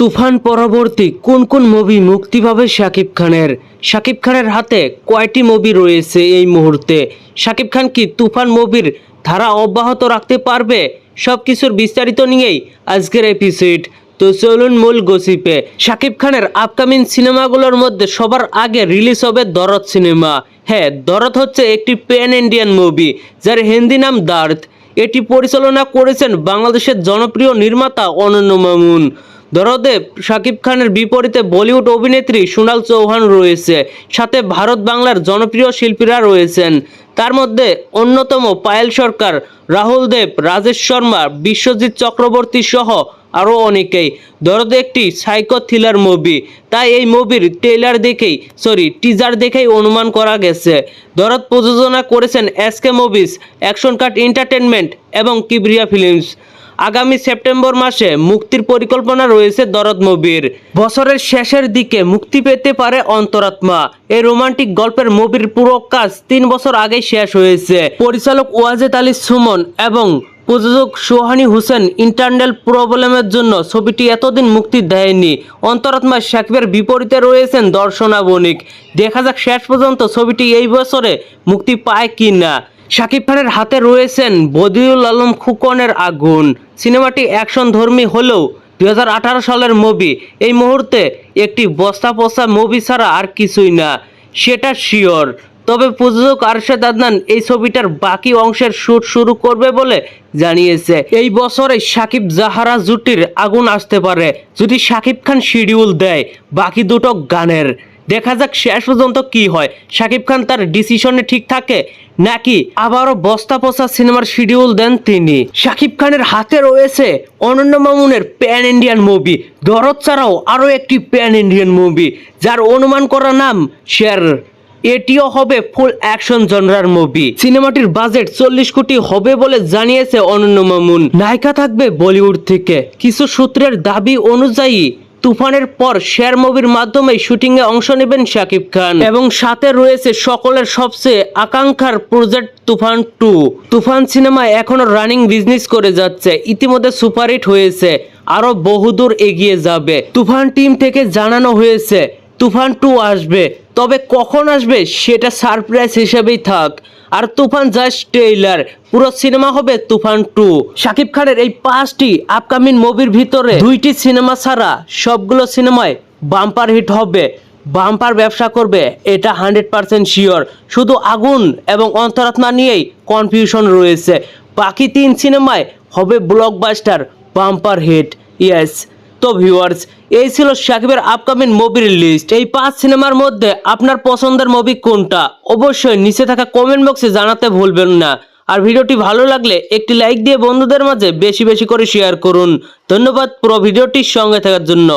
তুফান পরবর্তী কোন কোন মুভি মুক্তি পাবে শাকিব খানের? শাকিব খানের হাতে কয়টি মুভি রয়েছে এই মুহূর্তে? শাকিব খান কি তুফান মুভির ধারা অব্যাহত রাখতে পারবে? সবকিছুর বিস্তারিত নিয়েই আজকের এপিসোড। তো চলুন মূল গসিপে। শাকিব খানের আপকামিং সিনেমাগুলোর মধ্যে সবার আগে রিলিজ হবে দরদ সিনেমা। হ্যাঁ, দরদ হচ্ছে একটি প্যান ইন্ডিয়ান মুভি যার হিন্দি নাম দার্থ। এটি পরিচালনা করেছেন বাংলাদেশের জনপ্রিয় নির্মাতা অনন্য মামুন। দরদে শাকিব খানের বিপরীতে বলিউড অভিনেত্রী সোনাল চৌহান রয়েছে, সাথে ভারত বাংলার জনপ্রিয় শিল্পীরা রয়েছেন। তার মধ্যে অন্যতম পায়েল সরকার, রাহুল দেব, রাজেশ শর্মা, বিশ্বজিৎ চক্রবর্তী সহ আরও অনেকেই। দরদ একটি সাইকো থ্রিলার মুভি, তাই এই মুভির টিজার দেখেই অনুমান করা গেছে। দরদ প্রযোজনা করেছেন SK movies, action cut entertainment এবং কিবরিয়া ফিল্মস। আগামী সেপ্টেম্বর মাসে মুক্তির পরিকল্পনা রয়েছে দরদ মুভির। বছরের শেষের দিকে মুক্তি পেতে পারে অন্তরাত্মা। এই রোমান্টিক গল্পের মুভির পুরো কাজ 3 বছর আগে শেষ হয়েছে। পরিচালক ওয়াজেদ আলী সুমন এবং প্রযোজক সোহানী হোসেন ইন্টারনাল প্রবলেমের জন্য ছবিটি এতদিন মুক্তি দেয়নি। অন্তরাত্মা শাকিবের বিপরীতে রয়েছেন দর্শনা বণিক। দেখা যাক শেষ পর্যন্ত ছবিটি এই বছরে মুক্তি পায় কি না। শাকিব খানের হাতে রয়েছেন বদিউল আলম খোকনের আগুন। সিনেমাটি অ্যাকশন ধর্মী হলেও 2018 সালের মুভি। এই মুহূর্তে একটি বস্তা পচা মুভি ছাড়া আর কিছুই না, সেটা শিওর। তবে প্রযোজক আরশাদ আদনান এই ছবিটার বাকি অংশের শুট শুরু করবে বলে জানিয়েছে। এই বছরে শাকিব জাহারা জুটির আগুন আসতে পারে যদি শাকিব খান শিডিউল দেয় বাকি দুটো গানের। দেখা যাক শেষ পর্যন্ত কি হয়। শাকিব খান তার ডিসিশনে ঠিক থাকে নাকি আবারও বস্তা পচা সিনেমার শিডিউল দেন তিনি। শাকিব খানের হাতে রয়েছে অনন্য মামুনের প্যান ইন্ডিয়ান মুভি দরদ ছাড়াও আরও একটি প্যান ইন্ডিয়ান মুভি যার অনুমান করা নাম শের। এটিও হবে ফুল অ্যাকশন জনরার মুভি। সিনেমাটির বাজেট 40 কোটি হবে বলে জানিয়েছে অনন্য মামুন। নায়িকা থাকবে বলিউড থেকে। কিছু সূত্রের দাবি অনুযায়ী তুফানের পর শের মুভির মাধ্যমে শুটিংয়ে অংশ নেবেন শাকিব খান এবং সাথে রয়েছে সকলের সবচেয়ে আকাঙ্ক্ষার প্রজেক্ট তুফান 2। তুফান সিনেমা এখনো রানিং বিজনেস করে যাচ্ছে, ইতিমধ্যে সুপারহিট হয়েছে, আরো বহুদূর এগিয়ে যাবে। তুফান টিম থেকে জানানো হয়েছে তুফান 2 আসবে, তবে কখন আসবে সেটা সারপ্রাইজ হিসেবেই থাক। আর তুফান জাস্ট ট্রেইলার, পুরো সিনেমা হবে তুফান 2। শাকিব খানের এই 5টি আপকামিং মুভির ভিতরে 2টি সিনেমা ছাড়া সবগুলো সিনেমায় বাম্পার হিট হবে, বাম্পার ব্যবসা করবে, এটা 100% শিওর। শুধু আগুন এবং অন্তরাত্মা নিয়েই কনফিউশন রয়েছে। বাকি 3 সিনেমায় হবে ব্লকবাস্টার, বাম্পার হিট। ইয়েস। তো ভিউয়ার্স, এই ছিল শাকিবের আপকামিং মুভির লিস্ট। এই 5 সিনেমার মধ্যে আপনার পছন্দের মুভি কোনটা অবশ্যই নিচে থাকা কমেন্ট বক্সে জানাতে ভুলবেন না। আর ভিডিওটি ভালো লাগলে একটি লাইক দিয়ে বন্ধুদের মাঝে বেশি বেশি করে শেয়ার করুন। ধন্যবাদ পুরো ভিডিওটির সঙ্গে থাকার জন্য।